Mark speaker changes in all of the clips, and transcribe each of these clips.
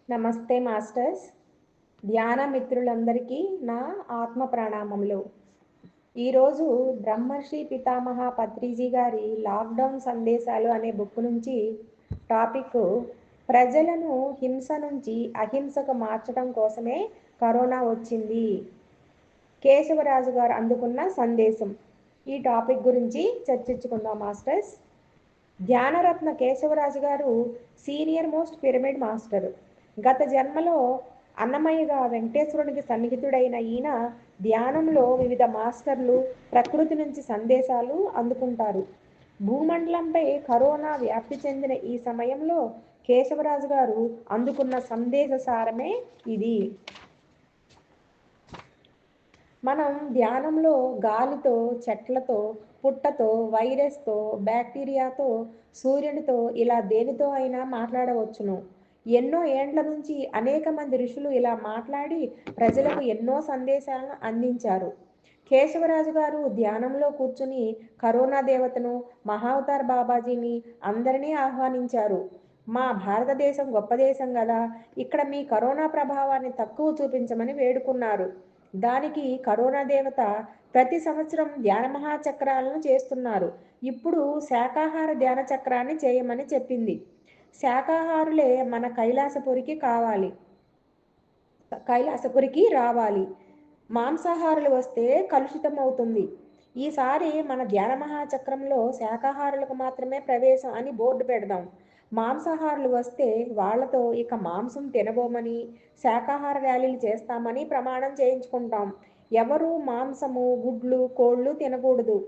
Speaker 1: నమస్తే మాస్టర్స్. ధ్యాన మిత్రులందరికీ నా ఆత్మ ప్రణామములు. ఈరోజు బ్రహ్మర్షి పితామహ పత్రిజీ గారి లాక్డౌన్ సందేశాలు అనే బుక్ నుంచి టాపిక్ ప్రజలను హింస నుంచి అహింసకు మార్చడం కోసమే కరోనా వచ్చింది. కేశవరాజు గారు అందుకున్న సందేశం. ఈ టాపిక్ గురించి చర్చించుకుందాం మాస్టర్స్. ధ్యానరత్న కేశవరాజు గారు సీనియర్ మోస్ట్ పిరమిడ్ మాస్టర్. గత జన్మలో అన్నమయ్యగా వెంకటేశ్వరునికి సన్నిహితుడైన ఈయన ధ్యానంలో వివిధ మాస్టర్లు ప్రకృతి నుంచి సందేశాలు అందుకుంటారు. భూమండలంపై కరోనా వ్యాప్తి చెందిన ఈ సమయంలో కేశవరాజు గారు అందుకున్న సందేశ సారమే ఇది. మనం ధ్యానంలో గాలితో, చెట్లతో, పుట్టతో, వైరస్తో, బ్యాక్టీరియాతో, సూర్యునితో ఇలా దేనితో అయినా మాట్లాడవచ్చును. ఎన్నో ఏండ్ల నుంచి అనేక మంది ఋషులు ఇలా మాట్లాడి ప్రజలకు ఎన్నో సందేశాలను అందించారు. కేశవరాజు గారు ధ్యానంలో కూర్చుని కరోనా దేవతను, మహావతార్ బాబాజీని అందరినీ ఆహ్వానించారు. మా భారతదేశం గొప్ప దేశం కదా, ఇక్కడ మీ కరోనా ప్రభావాన్ని తక్కువ చూపించమని వేడుకున్నారు. దానికి కరోనా దేవత ప్రతి సంవత్సరం ధ్యాన మహాచక్రాలను చేస్తున్నారు. ఇప్పుడు శాకాహార ధ్యాన చక్రాన్ని చేయమని చెప్పింది. శాకాహారులే మన కైలాసపురికి రావాలి. మాంసాహారులు వస్తే కలుషితం అవుతుంది. ఈసారి మన ధ్యాన మహాచక్రంలో శాకాహారులకు మాత్రమే ప్రవేశం అని బోర్డు పెడదాం. మాంసాహారులు వస్తే వాళ్లతో ఇక మాంసం తినబోమని, శాకాహార ర్యాలీలు చేస్తామని ప్రమాణం చేయించుకుంటాం. ఎవరు మాంసము, గుడ్లు, కోళ్ళు తినకూడదు.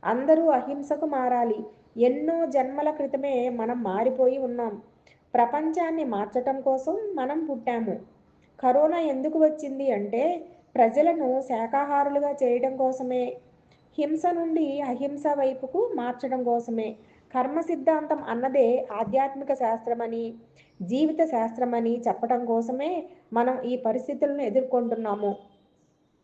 Speaker 1: అందరూ అహింసకు మారాలి. ఎన్నో జన్మల క్రితమే మనం మారిపోయి ఉన్నాం. ప్రపంచాన్ని మార్చటం కోసం మనం పుట్టాము. కరోనా ఎందుకు వచ్చింది అంటే ప్రజలను శాకాహారులుగా చేయడం కోసమే, హింస నుండి అహింస వైపుకు మార్చడం కోసమే. కర్మ సిద్ధాంతం అన్నదే ఆధ్యాత్మిక శాస్త్రమని, జీవిత శాస్త్రమని చెప్పడం కోసమే మనం ఈ పరిస్థితులను ఎదుర్కొంటున్నాము.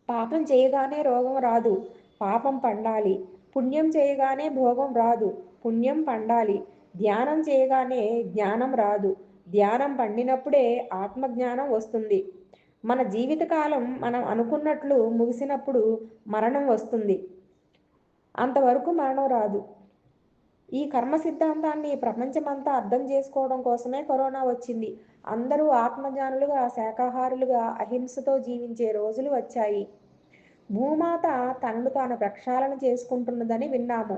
Speaker 1: పాపం చేయగానే రోగం రాదు, పాపం పండాలి. పుణ్యం చేయగానే భోగం రాదు, పుణ్యం పండాలి. ధ్యానం చేయగానే జ్ఞానం రాదు, ధ్యానం పండినప్పుడే ఆత్మజ్ఞానం వస్తుంది. మన జీవితకాలం మనం అనుకున్నట్లు ముగిసినప్పుడు మరణం వస్తుంది. అంతవరకు మరణం రాదు. ఈ కర్మ సిద్ధాంతాన్ని ప్రపంచమంతా అర్థం చేసుకోవడం కోసమే కరోనా వచ్చింది. అందరూ ఆత్మజ్ఞానులుగా, శాకాహారులుగా, అహింసతో జీవించే రోజులు వచ్చాయి. భూమాత తనను తాను ప్రక్షాళన చేసుకుంటున్నదని విన్నాము.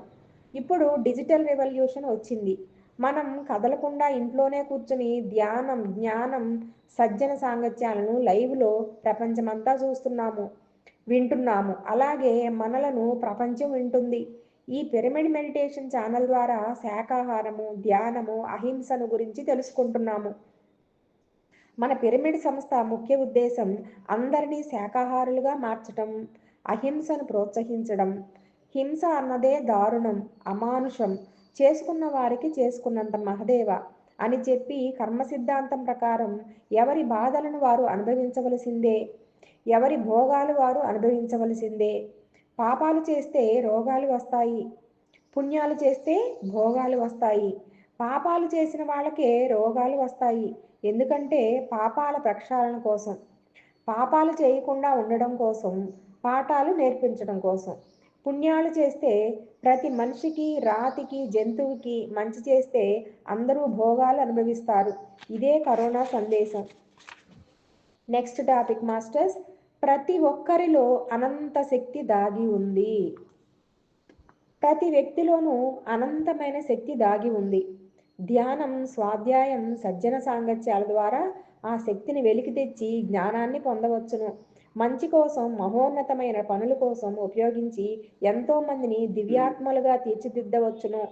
Speaker 1: ఇప్పుడు డిజిటల్ రెవల్యూషన్ వచ్చింది. మనం కదలకుండా ఇంట్లోనే కూర్చుని ధ్యానం, జ్ఞానం, సజ్జన సాంగత్యాలను లైవ్లో ప్రపంచమంతా చూస్తున్నాము, వింటున్నాము. అలాగే మనలను ప్రపంచం వింటుంది. ఈ పిరమిడ్ మెడిటేషన్ ఛానల్ ద్వారా శాకాహారము, ధ్యానము, అహింసను గురించి తెలుసుకుంటున్నాము. మన పిరమిడ్ సంస్థ ముఖ్య ఉద్దేశం అందరినీ శాకాహారులుగా మార్చటం, అహింసను ప్రోత్సహించడం. హింస అన్నదే దారుణం, అమానుషం, చేసుకున్న వారికి చేసుకున్నంత మహదేవ అని చెప్పి కర్మ సిద్ధాంతం ప్రకారం ఎవరి బాధలను వారు అనుభవించవలసిందే, ఎవరి భోగాలు వారు అనుభవించవలసిందే. పాపాలు చేస్తే రోగాలు వస్తాయి, పుణ్యాలు చేస్తే భోగాలు వస్తాయి. పాపాలు చేసిన వాళ్ళకే రోగాలు వస్తాయి. ఎందుకంటే పాపాల ప్రక్షాళన కోసం, పాపాలు చేయకుండా ఉండడం కోసం, పాఠాలు నేర్పించడం కోసం. పుణ్యాలు చేస్తే ప్రతి మనిషికి, రాతికి, జంతువుకి మంచి చేస్తే అందరూ భోగాలు అనుభవిస్తారు. ఇదే కరోనా సందేశం. Next topic masters. ప్రతి ఒక్కరిలో అనంత శక్తి దాగి ఉంది. ప్రతి వ్యక్తిలోనూ అనంతమైన శక్తి దాగి ఉంది. ధ్యానం, స్వాధ్యాయం, సజ్జన సాంగత్యాల ద్వారా ఆ శక్తిని వెలికి తెచ్చి జ్ఞానాన్ని పొందవచ్చును. మంచి కోసం, మహోన్నతమైన పనుల కోసం ఉపయోగించి ఎంతో మందిని దివ్యాత్మలుగా తీర్చిదిద్దవచ్చును.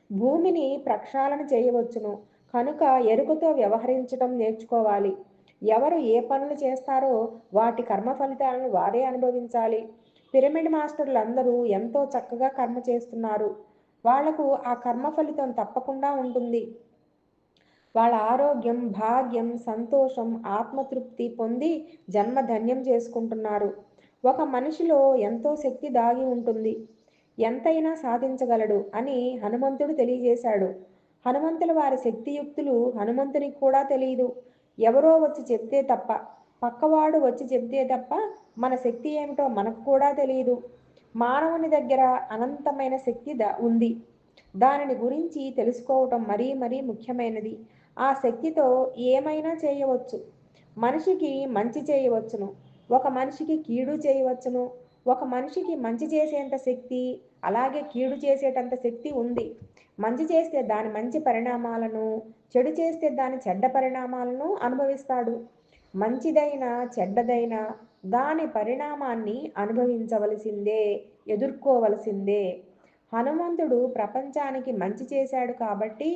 Speaker 1: భూమిని ప్రక్షాళన చేయవచ్చును. కనుక ఎరుకతో వ్యవహరించడం నేర్చుకోవాలి. ఎవరు ఏ పనులు చేస్తారో వాటి కర్మ ఫలితాలను వారే అనుభవించాలి. పిరమిడ్ మాస్టర్లు అందరూ ఎంతో చక్కగా కర్మ చేస్తున్నారు. వాళ్లకు ఆ కర్మ ఫలితం తప్పకుండా ఉంటుంది. వాళ్ళ ఆరోగ్యం, భాగ్యం, సంతోషం, ఆత్మతృప్తి పొంది జన్మ ధన్యం చేసుకుంటున్నారు. ఒక మనిషిలో ఎంతో శక్తి దాగి ఉంటుంది, ఎంతైనా సాధించగలడు అని హనుమంతుడు తెలియజేశాడు. హనుమంతుల వారి శక్తియుక్తులు హనుమంతునికి కూడా తెలియదు. ఎవరో వచ్చి చెప్తే తప్ప, పక్కవాడు వచ్చి చెప్తే తప్ప మన శక్తి ఏమిటో మనకు కూడా తెలియదు. మానవుని దగ్గర అనంతమైన శక్తి ఉంది. దానిని గురించి తెలుసుకోవటం మరీ మరీ ముఖ్యమైనది. ఆ శక్తితో ఏమైనా చేయవచ్చు. మనిషికి మంచి చేయవచ్చును, ఒక మనిషికి కీడు చేయవచ్చును. ఒక మనిషికి మంచి చేసేంత శక్తి, అలాగే కీడు చేసేటంత శక్తి ఉంది. మంచి చేస్తే దాని మంచి పరిణామాలను, చెడు చేస్తే దాని చెడ్డ పరిణామాలను అనుభవిస్తాడు. మంచిదైనా చెడ్డదైనా దాని పరిణామాన్ని అనుభవించవలసిందే, ఎదుర్కోవలసిందే. హనుమంతుడు ప్రపంచానికి మంచి చేశాడు కాబట్టి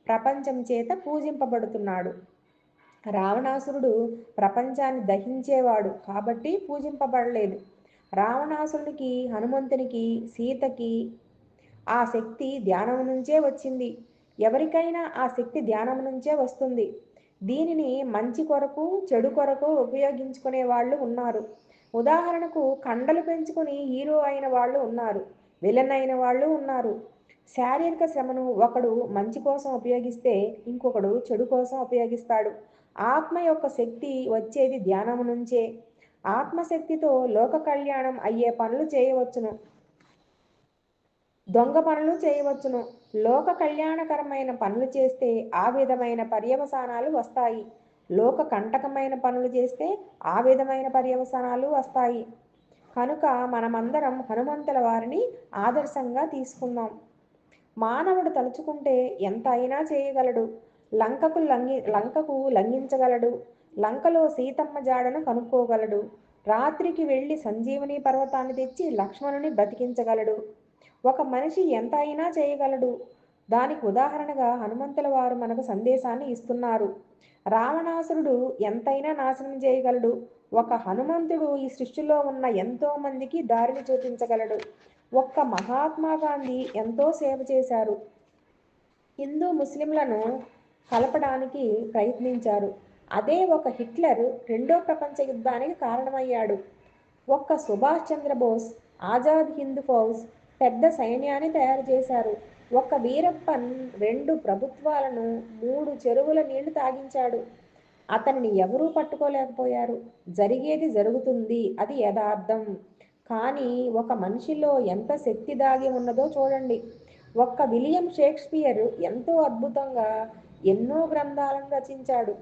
Speaker 1: ప్రపంచం చేత పూజింపబడుతున్నాడు. రావణాసురుడు ప్రపంచాన్ని దహించేవాడు కాబట్టి పూజింపబడలేదు. రావణాసురునికి, హనుమంతునికి, సీతకి ఆ శక్తి ధ్యానం నుంచే వచ్చింది. ఎవరికైనా ఆ శక్తి ధ్యానం నుంచే వస్తుంది. దీనిని మంచి కొరకు, చెడు కొరకు ఉపయోగించుకునే వాళ్ళు ఉన్నారు. ఉదాహరణకు కండలు పెంచుకుని హీరో అయిన వాళ్ళు ఉన్నారు, విలన్ అయిన వాళ్ళు ఉన్నారు. శారీరక శ్రమను ఒకడు మంచి కోసం ఉపయోగిస్తే ఇంకొకడు చెడు కోసం ఉపయోగిస్తాడు. ఆత్మ యొక్క శక్తి వచ్చేది ధ్యానం నుంచే. ఆత్మశక్తితో లోక కళ్యాణం అయ్యే పనులు చేయవచ్చును, దొంగ పనులు చేయవచ్చును. లోక కళ్యాణకరమైన పనులు చేస్తే ఆ విధమైన పర్యవసానాలు వస్తాయి. లోక కంటకమైన పనులు చేస్తే ఆ విధమైన పర్యవసానాలు వస్తాయి. కనుక మనమందరం హనుమంతుల వారిని ఆదర్శంగా తీసుకుందాం. మానవుడు తలుచుకుంటే ఎంత అయినా చేయగలడు. లంకకు లంఘించగలడు. లంకలో సీతమ్మ జాడను కనుక్కోగలడు. రాత్రికి వెళ్ళి సంజీవని పర్వతాన్ని తెచ్చి లక్ష్మణుని బ్రతికించగలడు. ఒక మనిషి ఎంత అయినా చేయగలడు. దానికి ఉదాహరణగా హనుమంతుల వారు మనకు సందేశాన్ని ఇస్తున్నారు. రావణాసురుడు ఎంతైనా నాశనం చేయగలడు. ఒక హనుమంతుడు ఈ సృష్టిలో ఉన్న ఎంతో మందికి దారిని చూపించగలడు. ఒక్క మహాత్మా గాంధీ ఎంతో సేవ చేశారు. హిందూ ముస్లింలను కలపడానికి ప్రయత్నించారు. అదే ఒక హిట్లర్ రెండో ప్రపంచ యుద్ధానికి కారణమయ్యాడు. ఒక్క సుభాష్ చంద్రబోస్ ఆజాద్ హింద్ ఫౌజ్ పెద్ద సైన్యాన్ని తయారు చేశారు. ఒక్క వీరప్పన్ 2 ప్రభుత్వాలను 3 చెరువుల నీళ్లు తాగించాడు. అతనిని ఎవరూ పట్టుకోలేకపోయారు. జరిగేది జరుగుతుంది, అది యథార్థం. కానీ ఒక మనిషిలో ఎంత శక్తి దాగి ఉన్నదో చూడండి. ఒక్క విలియం షేక్స్పియర్ ఎంతో అద్భుతంగా ఎన్నో గ్రంథాలను రచించాడు.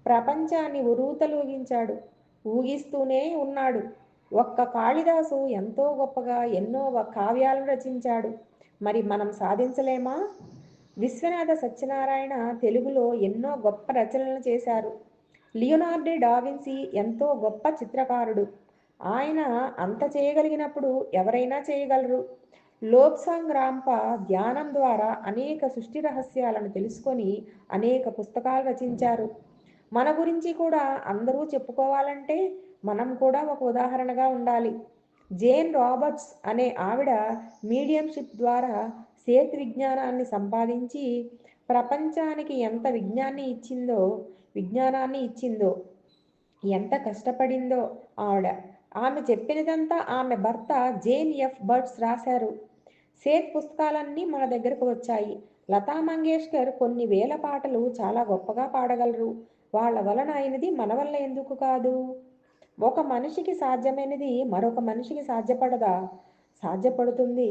Speaker 1: ప్రపంచాన్ని ఉరూతలూగించాడు, ఊగిస్తూనే ఉన్నాడు. ఒక్క కాళిదాసు ఎంతో గొప్పగా ఎన్నో కావ్యాలను రచించాడు. మరి మనం సాధించలేమా? విశ్వనాథ సత్యనారాయణ తెలుగులో ఎన్నో గొప్ప రచనలు చేశారు. లియోనార్డో డావిన్సీ ఎంతో గొప్ప చిత్రకారుడు. ఆయన అంత చేయగలిగినప్పుడు ఎవరైనా చేయగలరు. లోబ్సాంగ్ రాంప ధ్యానం ద్వారా అనేక సృష్టి రహస్యాలను తెలుసుకొని అనేక పుస్తకాలు రచించారు. మన గురించి కూడా అందరూ చెప్పుకోవాలంటే మనం కూడా ఒక ఉదాహరణగా ఉండాలి. జేన్ రాబర్ట్స్ అనే ఆవిడ మీడియంషిప్ ద్వారా సేతు విజ్ఞానాన్ని సంపాదించి ప్రపంచానికి ఎంత విజ్ఞానాన్ని ఇచ్చిందో, ఎంత కష్టపడిందో ఆవిడ. ఆమె చెప్పినదంతా ఆమె భర్త జేన్ ఎఫ్ బర్డ్స్ రాశారు. సేత్ పుస్తకాలన్నీ మన దగ్గరకు వచ్చాయి. లతా మంగేష్కర్ కొన్ని వేల పాటలు చాలా గొప్పగా పాడగలరు. వాళ్ళ వలన అయినది మన వల్ల ఎందుకు కాదు? ఒక మనిషికి సాధ్యమైనది మరొక మనిషికి సాధ్యపడదా? సాధ్యపడుతుంది,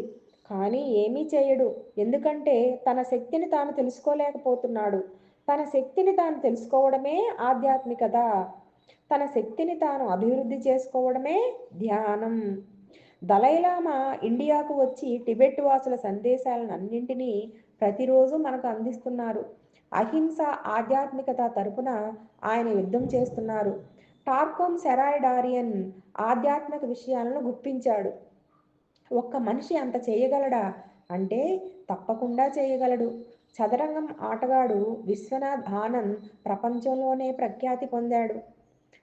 Speaker 1: కానీ ఏమీ చేయడు. ఎందుకంటే తన శక్తిని తాను తెలుసుకోలేకపోతున్నాడు. తన శక్తిని తాను తెలుసుకోవడమే ఆధ్యాత్మికత. తన శక్తిని తాను అభివృద్ధి చేసుకోవడమే ధ్యానం. దలైలామా ఇండియాకు వచ్చి టిబెట్ వాసుల సందేశాలను అన్నింటినీ ప్రతిరోజు మనకు అందిస్తున్నారు. అహింస ఆధ్యాత్మికత తరపున ఆయన యుద్ధం చేస్తున్నారు. టార్కోమ్ సెరాయ్ డారియన్ ఆధ్యాత్మిక విషయాలను గుప్పించాడు. ఒక్క మనిషి అంత చేయగలడా అంటే తప్పకుండా చేయగలడు. చదరంగం ఆటగాడు విశ్వనాథ్ ఆనంద్ ప్రపంచంలోనే ప్రఖ్యాతి పొందాడు.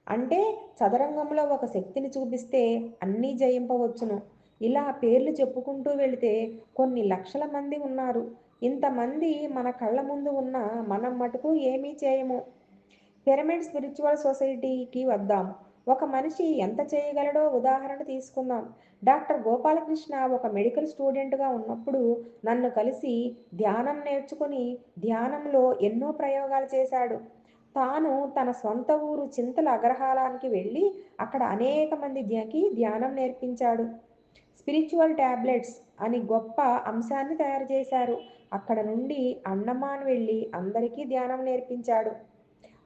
Speaker 1: అంటే చదరంగంలో ఒక శక్తిని చూపిస్తే అన్నీ జయింపవచ్చును. ఇలా పేర్లు చెప్పుకుంటూ వెళితే కొన్ని లక్షల మంది ఉన్నారు. ఇంతమంది మన కళ్ళ ముందు ఉన్న మనం మటుకు ఏమీ చేయము. పిరమిడ్ స్పిరిచువల్ సొసైటీకి వద్దాం. ఒక మనిషి ఎంత చేయగలడో ఉదాహరణ తీసుకుందాం. డాక్టర్ గోపాలకృష్ణ ఒక మెడికల్ స్టూడెంట్గా ఉన్నప్పుడు నన్ను కలిసి ధ్యానం నేర్చుకుని ధ్యానంలో ఎన్నో ప్రయోగాలు చేశాడు. తాను తన సొంత ఊరు చింతల అగ్రహారానికి వెళ్ళి అక్కడ అనేక మందికి ధ్యానం నేర్పించాడు. స్పిరిచువల్ టాబ్లెట్స్ అని గొప్ప అంశాన్ని తయారు చేశారు. అక్కడ నుండి అండమాన్ వెళ్ళి అందరికీ ధ్యానం నేర్పించాడు.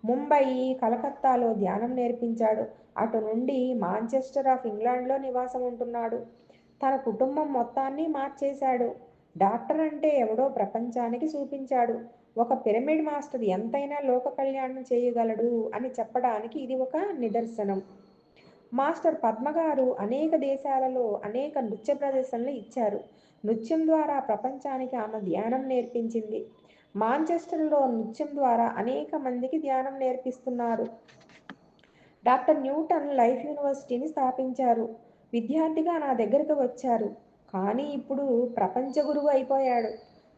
Speaker 1: ముంబై, కలకత్తాలో ధ్యానం నేర్పించాడు. అటు నుండి మాంచెస్టర్ ఆఫ్ ఇంగ్లాండ్లో నివాసం ఉంటున్నాడు. తన కుటుంబం మొత్తాన్ని మార్చేశాడు. డాక్టర్ అంటే ఎవడో ప్రపంచానికి చూపించాడు. ఒక పిరమిడ్ మాస్టర్ ఎంతైనా లోక కళ్యాణం చేయగలడు అని చెప్పడానికి ఇది ఒక నిదర్శనం. మాస్టర్ పద్మగారు అనేక దేశాలలో అనేక నృత్య ప్రదర్శనలు ఇచ్చారు. నృత్యం ద్వారా ప్రపంచానికి ఆమె ధ్యానం నేర్పించింది. మాంచెస్టర్లో నృత్యం ద్వారా అనేక మందికి ధ్యానం నేర్పిస్తున్నారు. డాక్టర్ న్యూటన్ లైఫ్ యూనివర్సిటీని స్థాపించారు. విద్యార్థిగా నా దగ్గరకు వచ్చారు. కానీ ఇప్పుడు ప్రపంచ గురువు అయిపోయాడు.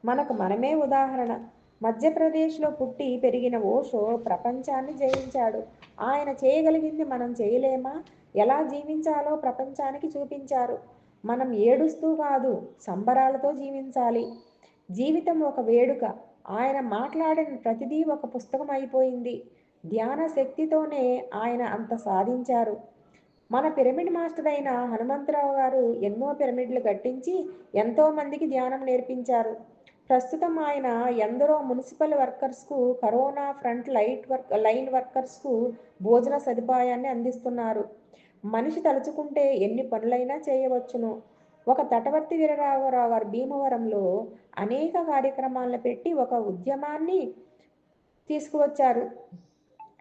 Speaker 1: మనకు మనమే ఉదాహరణ. మధ్యప్రదేశ్లో పుట్టి పెరిగిన ఓషో ప్రపంచాన్ని జయించాడు. ఆయన చేయగలిగింది మనం చేయలేమా? ఎలా జీవించాలో ప్రపంచానికి చూపించారు. మనం ఏడుస్తూ కాదు, సంబరాలతో జీవించాలి. జీవితం ఒక వేడుక. ఆయన మాట్లాడిన ప్రతిదీ ఒక పుస్తకం అయిపోయింది. ధ్యాన శక్తితోనే ఆయన అంత సాధించారు. మన పిరమిడ్ మాస్టర్ అయిన హనుమంతరావు గారు ఎన్నో పిరమిడ్లు కట్టించి ఎంతో మందికి ధ్యానం నేర్పించారు. ప్రస్తుతం ఆయన ఎందరో మున్సిపల్ వర్కర్స్కు, కరోనా ఫ్రంట్ లైన్ వర్కర్స్కు భోజన సదుపాయాన్ని అందిస్తున్నారు. మనిషి తలుచుకుంటే ఎన్ని పనులైనా చేయవచ్చును. ఒక తటవర్తి వీరరాఘవరావు గారు భీమవరంలో అనేక కార్యక్రమాలను పెట్టి ఒక ఉద్యమాన్ని తీసుకువచ్చారు.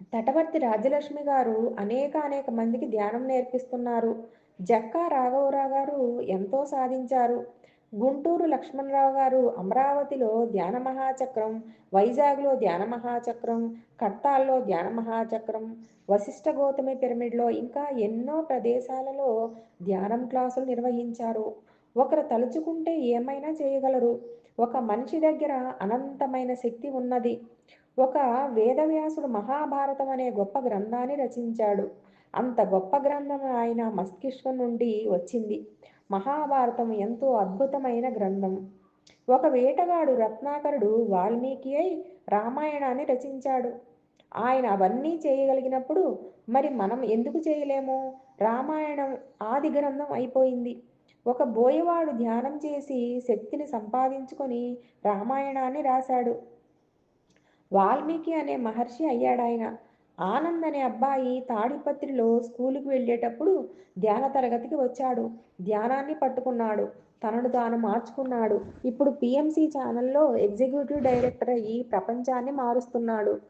Speaker 1: తటవర్తి రాజ్యలక్ష్మి గారు అనేక మందికి ధ్యానం నేర్పిస్తున్నారు. జక్కా రాఘవరావు గారు ఎంతో సాధించారు. గుంటూరు లక్ష్మణరావు గారు అమరావతిలో ధ్యాన మహాచక్రం, వైజాగ్లో ధ్యాన మహాచక్రం, కట్టాల్లో ధ్యాన మహాచక్రం, వశిష్ఠ గౌతమి పిరమిడ్లో ఇంకా ఎన్నో ప్రదేశాలలో ధ్యానం క్లాసులు నిర్వహించారు. ఒకరు తలుచుకుంటే ఏమైనా చేయగలరు. ఒక మనిషి దగ్గర అనంతమైన శక్తి ఉన్నది. ఒక వేదవ్యాసుడు మహాభారతం అనే గొప్ప గ్రంథాన్ని రచించాడు. అంత గొప్ప గ్రంథం ఆయన మస్తిష్కం నుండి వచ్చింది. మహాభారతం ఎంతో అద్భుతమైన గ్రంథం. ఒక వేటగాడు రత్నాకరుడు వాల్మీకి అయి రామాయణాన్ని రచించాడు. ఆయన అవన్నీ చేయగలిగినప్పుడు మరి మనం ఎందుకు చేయలేము? రామాయణం ఆది గ్రంథం అయిపోయింది. ఒక బోయవాడు ధ్యానం చేసి శక్తిని సంపాదించుకొని రామాయణాన్ని రాశాడు. వాల్మీకి అనే మహర్షి అయ్యాడాయన. ఆనంద్ అనే అబ్బాయి తాడిపత్రిలో స్కూలుకు వెళ్ళేటప్పుడు ధ్యాన తరగతికి వచ్చాడు. ధ్యానాన్ని పట్టుకున్నాడు. తనను తాను మార్చుకున్నాడు. ఇప్పుడు పిఎంసి ఛానల్లో ఎగ్జిక్యూటివ్ డైరెక్టర్ అయ్యి ప్రపంచాన్ని మారుస్తున్నాడు.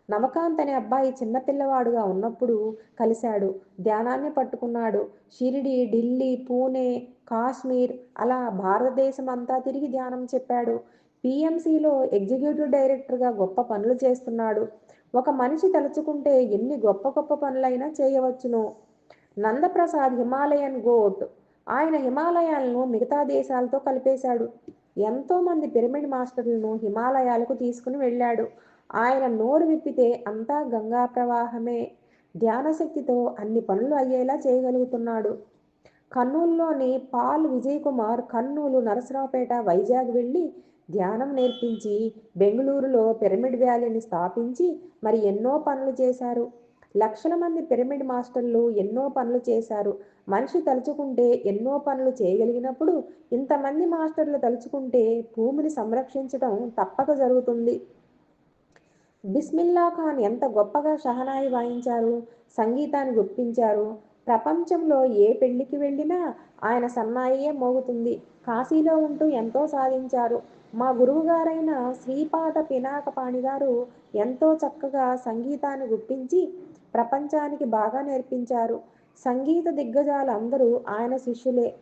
Speaker 1: నవకాంత్ అనే అబ్బాయి చిన్నపిల్లవాడుగా ఉన్నప్పుడు కలిశాడు. ధ్యానాన్ని పట్టుకున్నాడు. షిరిడి, ఢిల్లీ, పూణే, కాశ్మీర్ అలా భారతదేశం అంతా తిరిగి ధ్యానం చెప్పాడు. పిఎంసిలో ఎగ్జిక్యూటివ్ డైరెక్టర్గా గొప్ప పనులు చేస్తున్నాడు. ఒక మనిషి తలుచుకుంటే ఎన్ని గొప్ప గొప్ప పనులైనా చేయవచ్చును. Nandaprasad Himalayan goat. ఆయన హిమాలయాలను మిగతా దేశాలతో కలిపేశాడు. ఎంతోమంది పిరమిడ్ మాస్టర్లను హిమాలయాలకు తీసుకుని వెళ్ళాడు. ఆయన నోరు విప్పితే అంతా గంగా ప్రవాహమే. ధ్యానశక్తితో అన్ని పనులు అయ్యేలా చేయగలుగుతున్నాడు. కర్నూలులోని పాల్ విజయ్ కుమార్ కర్నూలు, నరసరావుపేట, వైజాగ్ వెళ్ళి ధ్యానం నేర్పించి బెంగళూరులో పిరమిడ్ వ్యాలీని స్థాపించి మరి ఎన్నో పనులు చేశారు. లక్షల మంది పిరమిడ్ మాస్టర్లు ఎన్నో పనులు చేశారు. మనిషి తలుచుకుంటే ఎన్నో పనులు చేయగలిగినప్పుడు ఇంతమంది మాస్టర్లు తలుచుకుంటే భూమిని సంరక్షించడం తప్పక జరుగుతుంది. బిస్మిల్లా ఖాన్ ఎంత గొప్పగా షహనాయి వాయించారు, సంగీతాన్ని గుప్పించారు. ప్రపంచంలో ఏ పెళ్లికి వెళ్ళినా ఆయన సన్నాయియే మోగుతుంది. కాశీలో ఉంటూ ఎంతో సాధించారు. మా గురువుగారైన శ్రీపాద పినాకపాణి గారు ఎంతో చక్కగా సంగీతాన్ని గుప్పించి ప్రపంచానికి బాగా నేర్పించారు. సంగీత దిగ్గజాలు అందరూ ఆయన శిష్యులే.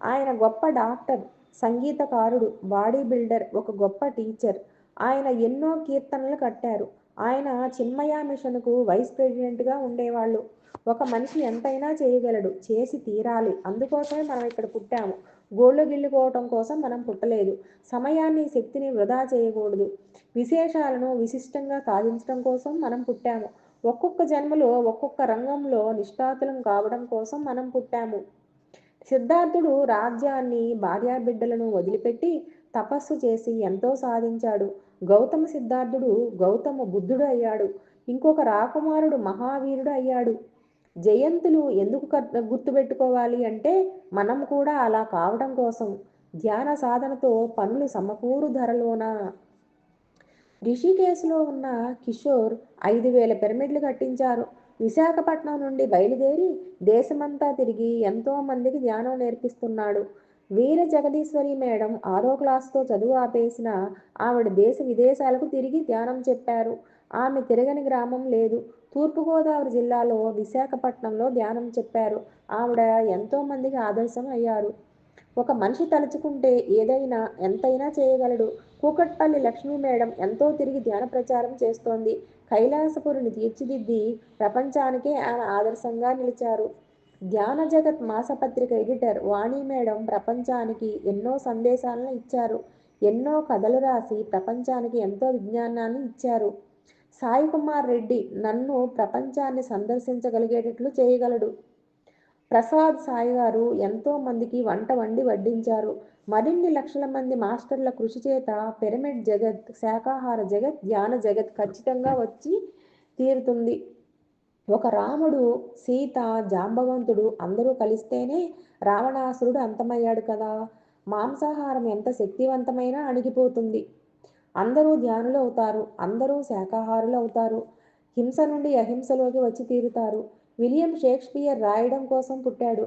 Speaker 1: ఆయన గొప్ప డాక్టర్, సంగీతకారుడు, బాడీ బిల్డర్, ఒక గొప్ప టీచర్. ఆయన ఎన్నో కీర్తనలు కట్టారు. ఆయన చిన్మయ మిషన్కు వైస్ ప్రెసిడెంట్గా ఉండేవాళ్ళు. ఒక మనిషి ఎంతైనా చేయగలడు, చేసి తీరాలి. అందుకోసమే మనం ఇక్కడ పుట్టాము. గోళ్ళు గిల్లుకోవటం కోసం మనం పుట్టలేదు. సమయాన్ని, శక్తిని వృధా చేయకూడదు. విశేషాలను విశిష్టంగా సాధించడం కోసం మనం పుట్టాము. ఒక్కొక్క జన్మలో ఒక్కొక్క రంగంలో నిష్ణాతులం కావడం కోసం మనం పుట్టాము. సిద్ధార్థుడు రాజ్యాన్ని, భార్యాబిడ్డలను వదిలిపెట్టి తపస్సు చేసి ఎంతో సాధించాడు. గౌతమ సిద్ధార్థుడు గౌతమ బుద్ధుడు అయ్యాడు. ఇంకొక రాకుమారుడు మహావీరుడు అయ్యాడు. జయంతులు ఎందుకు గుర్తుపెట్టుకోవాలి అంటే మనం కూడా అలా కావడం కోసం. ధ్యాన సాధనతో పనులు సమకూరు ధరలోన. రిషికేశ్లో ఉన్న కిషోర్ 5,000 పిరమిడ్లు కట్టించారు. విశాఖపట్నం నుండి బయలుదేరి దేశమంతా తిరిగి ఎంతో మందికి ధ్యానం నేర్పిస్తున్నాడు. వీర జగదీశ్వరి మేడం 6వ క్లాసుతో చదువు ఆపేసిన ఆవిడ దేశ విదేశాలకు తిరిగి ధ్యానం చెప్పారు. ఆమె తిరగని గ్రామం లేదు. తూర్పుగోదావరి జిల్లాలో విశాఖపట్నంలో ధ్యానం చెప్పారు. ఆవిడ ఎంతో మందికి ఆదర్శం అయ్యారు. ఒక మనిషి తలుచుకుంటే ఏదైనా ఎంతైనా చేయగలడు. కూకట్పల్లి లక్ష్మీ మేడం ఎంతో తిరిగి ధ్యాన ప్రచారం చేస్తోంది. కైలాసపురిని తీర్చిదిద్ది ప్రపంచానికే ఆమె ఆదర్శంగా నిలిచారు. ధ్యాన జగత్ మాసపత్రిక ఎడిటర్ వాణి మేడం ప్రపంచానికి ఎన్నో సందేశాలను ఇచ్చారు. ఎన్నో కథలు రాసి ప్రపంచానికి ఎంతో విజ్ఞానాన్ని ఇచ్చారు. సాయి కుమార్ రెడ్డి నన్ను ప్రపంచాన్ని సందర్శించగలిగేటట్లు చేయగలడు. ప్రసాద్ సాయి గారు ఎంతో మందికి వంట వండి వడ్డించారు. మరిన్ని లక్షల మంది మాస్టర్ల కృషి చేత పిరమిడ్ జగత్, శాకాహార జగత్, ధ్యాన జగత్ ఖచ్చితంగా వచ్చి తీరుతుంది. ఒక రాముడు, సీత, జాంబవంతుడు అందరూ కలిస్తేనే రావణాసురుడు అంతమయ్యాడు కదా. మాంసాహారం ఎంత శక్తివంతమైనా అణిగిపోతుంది. అందరూ ధ్యానులు అవుతారు. అందరూ శాకాహారులు అవుతారు. హింస నుండి అహింసలోకి వచ్చి తీరుతారు. విలియం షేక్స్పియర్ రాయడం కోసం పుట్టాడు.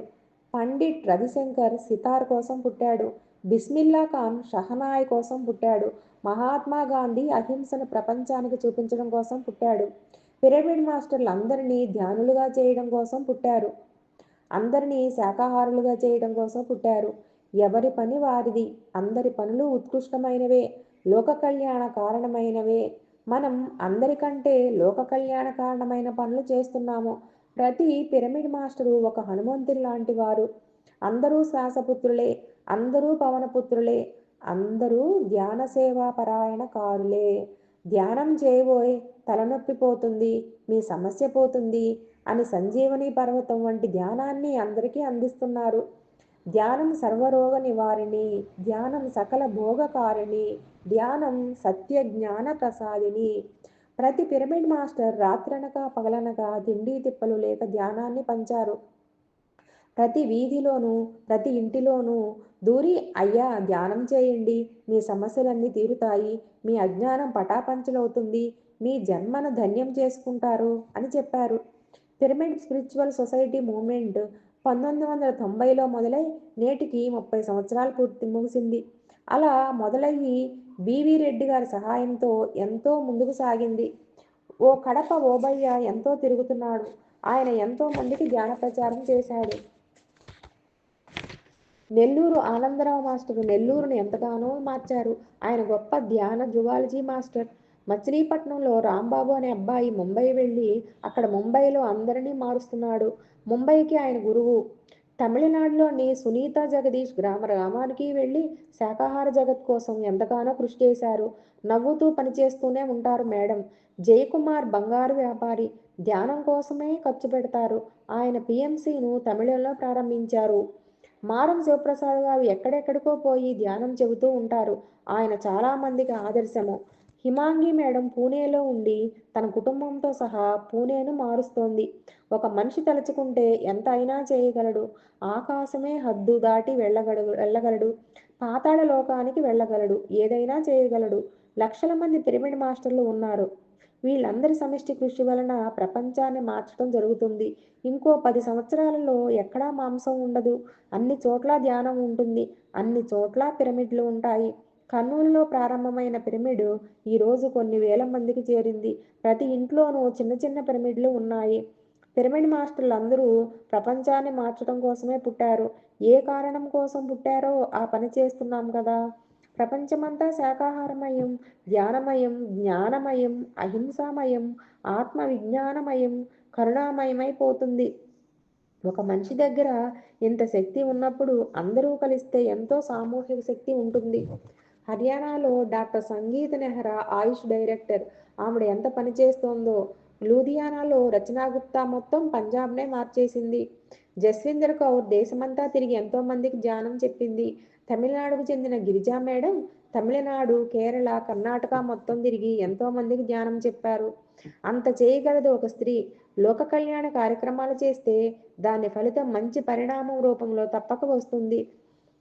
Speaker 1: పండిట్ రవిశంకర్ సితార్ కోసం పుట్టాడు. బిస్మిల్లా ఖాన్ షహనాయ్ కోసం పుట్టాడు. మహాత్మా గాంధీ అహింసను ప్రపంచానికి చూపించడం కోసం పుట్టాడు. పిరమిడ్ మాస్టర్లు అందరినీ ధ్యానులుగా చేయడం కోసం పుట్టారు. అందరినీ శాకాహారులుగా చేయడం కోసం పుట్టారు. ఎవరి పని వారిది. అందరి పనులు ఉత్కృష్టమైనవే, లోక కళ్యాణ కారణమైనవే. మనం అందరికంటే లోక కళ్యాణ కారణమైన పనులు చేస్తున్నాము. ప్రతి పిరమిడ్ మాస్టరు ఒక హనుమంతుని లాంటి వారు. అందరూ శ్వాసపుత్రులే, అందరూ పవనపుత్రులే, అందరూ ధ్యాన సేవా పరాయణ కారులే. ధ్యానం చేయబోయ్, తలనొప్పి పోతుంది, మీ సమస్య పోతుంది అని సంజీవని పర్వతం వంటి ధ్యానాన్ని అందరికీ అందిస్తున్నారు. ధ్యానం సర్వరోగ నివారిణి, ధ్యానం సకల భోగకారిణి, ధ్యానం సత్య జ్ఞాన ప్రసాదిని. ప్రతి పిరమిడ్ మాస్టర్ రాత్రనక పగలనక తిండి తిప్పలు లేక ధ్యానాన్ని పంచారు. ప్రతి వీధిలోనూ, ప్రతి ఇంటిలోనూ దూరి అయ్యా ధ్యానం చేయండి, మీ సమస్యలన్నీ తీరుతాయి, మీ అజ్ఞానం పటాపంచలవుతుంది, మీ జన్మను ధన్యం చేసుకుంటారు అని చెప్పారు. పిరమిడ్ స్పిరిచువల్ సొసైటీ మూవ్మెంట్ 1990లో మొదలై నేటికి 30 సంవత్సరాలు ముగిసింది. అలా మొదలయ్యి బివి రెడ్డి గారి సహాయంతో ఎంతో ముందుకు సాగింది. ఓ కడప ఓబయ్య ఎంతో తిరుగుతున్నాడు. ఆయన ఎంతో మందికి ధ్యాన ప్రచారం చేశాడు. నెల్లూరు ఆనందరావు మాస్టర్ నెల్లూరును ఎంతగానో మార్చారు. ఆయన గొప్ప ధ్యాన జువాలజీ మాస్టర్. మచిలీపట్నంలో రాంబాబు అనే అబ్బాయి ముంబై వెళ్ళి అక్కడ ముంబైలో అందరినీ మారుస్తున్నాడు. ముంబైకి ఆయన గురువు. తమిళనాడులోని సునీత జగదీష్ గ్రామానికి వెళ్ళి శాకాహార జగత్ కోసం ఎంతగానో కృషి చేశారు. నవ్వుతూ పనిచేస్తూనే ఉంటారు మేడం. జయకుమార్ బంగారు వ్యాపారి. ధ్యానం కోసమే ఖర్చు పెడతారు. ఆయన పిఎంసిను తమిళంలో ప్రారంభించారు. మారం శివప్రసాద్ గారు ఎక్కడెక్కడికో పోయి ధ్యానం చెబుతూ ఉంటారు. ఆయన చాలా మందికి ఆదర్శము. హిమాంగి మేడం పూణేలో ఉండి తన కుటుంబంతో సహా పూణేను మారుస్తోంది. ఒక మనిషి తలుచుకుంటే ఎంత అయినా చేయగలడు. ఆకాశమే హద్దు దాటి వెళ్ళగలడు. పాతాళ లోకానికి వెళ్ళగలడు. ఏదైనా చేయగలడు. లక్షల మంది పిరమిడ్ మాస్టర్లు ఉన్నారు. వీళ్ళందరి సమిష్టి కృషి వలన ప్రపంచాన్ని మార్చడం జరుగుతుంది. ఇంకో 10 సంవత్సరాలలో ఎక్కడా మాంసం ఉండదు. అన్ని చోట్ల ధ్యానం ఉంటుంది. అన్ని చోట్ల పిరమిడ్లు ఉంటాయి. కర్నూలులో ప్రారంభమైన పిరమిడ్ ఈరోజు కొన్ని వేల మందికి చేరింది. ప్రతి ఇంట్లోనూ చిన్న చిన్న పిరమిడ్లు ఉన్నాయి. పిరమిడ్ మాస్టర్లు అందరూ ప్రపంచాన్ని మార్చడం కోసమే పుట్టారు. ఏ కారణం కోసం పుట్టారో ఆ పని చేస్తున్నాం కదా. ప్రపంచమంతా శాకాహారమయం, ధ్యానమయం, జ్ఞానమయం, అహింసామయం, ఆత్మ విజ్ఞానమయం, కరుణామయమైపోతుంది. ఒక మనిషి దగ్గర ఇంత శక్తి ఉన్నప్పుడు అందరూ కలిస్తే ఎంతో సామూహిక శక్తి ఉంటుంది. హర్యానాలో డాక్టర్ సంగీత నెహ్రా ఆయుష్ డైరెక్టర్. ఆవిడ ఎంత పని చేస్తోందో. లూధియానాలో రచనా గుప్తా మొత్తం పంజాబ్నే మార్చేసింది. జస్విందర్ కౌర్ దేశమంతా తిరిగి ఎంతో మందికి ధ్యానం చెప్పింది. తమిళనాడుకు చెందిన గిరిజా మేడం తమిళనాడు, కేరళ, కర్ణాటక మొత్తం తిరిగి ఎంతో మందికి ధ్యానం చెప్పారు. అంత చేయగలదు ఒక స్త్రీ. లోక కళ్యాణ కార్యక్రమాలు చేస్తే దాని ఫలితం మంచి పరిణామం రూపంలో తప్పక వస్తుంది.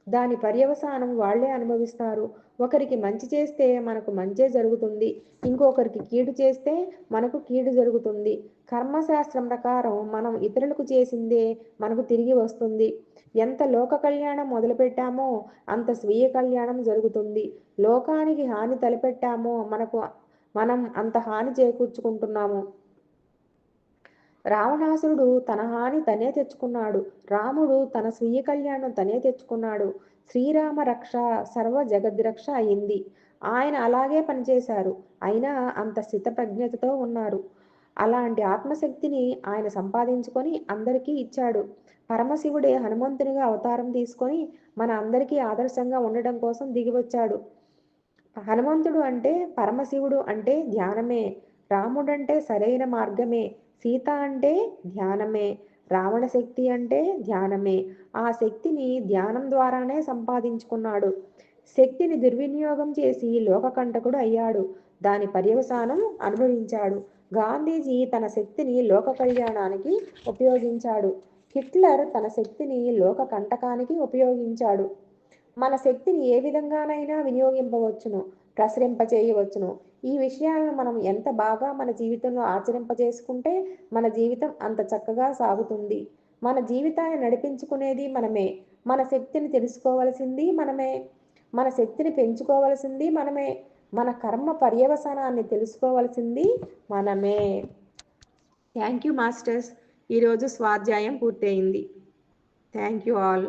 Speaker 1: దాని పర్యవసానం వాళ్లే అనుభవిస్తారు. ఒకరికి మంచి చేస్తే మనకు మంచే జరుగుతుంది, ఇంకొకరికి కీడు చేస్తే మనకు కీడు జరుగుతుంది. కర్మశాస్త్రం ప్రకారం మనం ఇతరులకు చేసిందే మనకు తిరిగి వస్తుంది. ఎంత లోక కళ్యాణం మొదలుపెట్టామో అంత స్వీయ కళ్యాణం జరుగుతుంది. లోకానికి హాని తలపెట్టామో మనం అంత హాని చేకూర్చుకుంటున్నాము. రావణాసురుడు తన హాని తనే తెచ్చుకున్నాడు. రాముడు తన స్వీయ కళ్యాణం తనే తెచ్చుకున్నాడు. శ్రీరామ రక్ష సర్వ జగద్రక్ష అయింది. ఆయన అలాగే పనిచేశారు. అయినా అంత స్థితప్రజ్ఞతతో ఉన్నారు. అలాంటి ఆత్మశక్తిని ఆయన సంపాదించుకొని అందరికీ ఇచ్చాడు. పరమశివుడే హనుమంతునిగా అవతారం తీసుకొని మన అందరికీ ఆదర్శంగా ఉండడం కోసం దిగివచ్చాడు. హనుమంతుడు అంటే పరమశివుడు అంటే ధ్యానమే. రాముడంటే సరైన మార్గమే. సీత అంటే ధ్యానమే. రావణ శక్తి అంటే ధ్యానమే. ఆ శక్తిని ధ్యానం ద్వారానే సంపాదించుకున్నాడు. శక్తిని దుర్వినియోగం చేసి లోకకంటకుడు అయ్యాడు. దాని పర్యవసానం అనుభవించాడు. గాంధీజీ తన శక్తిని లోక కళ్యాణానికి ఉపయోగించాడు. హిట్లర్ తన శక్తిని లోక కంటకానికి ఉపయోగించాడు. మన శక్తిని ఏ విధంగానైనా వినియోగింపవచ్చును, ప్రసరింపచేయవచ్చును. ఈ విషయాలను మనం ఎంత బాగా మన జీవితంలో ఆచరింపజేసుకుంటే మన జీవితం అంత చక్కగా సాగుతుంది. మన జీవితాన్ని నడిపించుకునేది మనమే. మన శక్తిని తెలుసుకోవలసింది మనమే. మన శక్తిని పెంచుకోవలసింది మనమే. మన కర్మ పర్యవసానాన్ని తెలుసుకోవలసింది మనమే. Thank you masters. ఈరోజు స్వాధ్యాయం పూర్తయింది. Thank you all.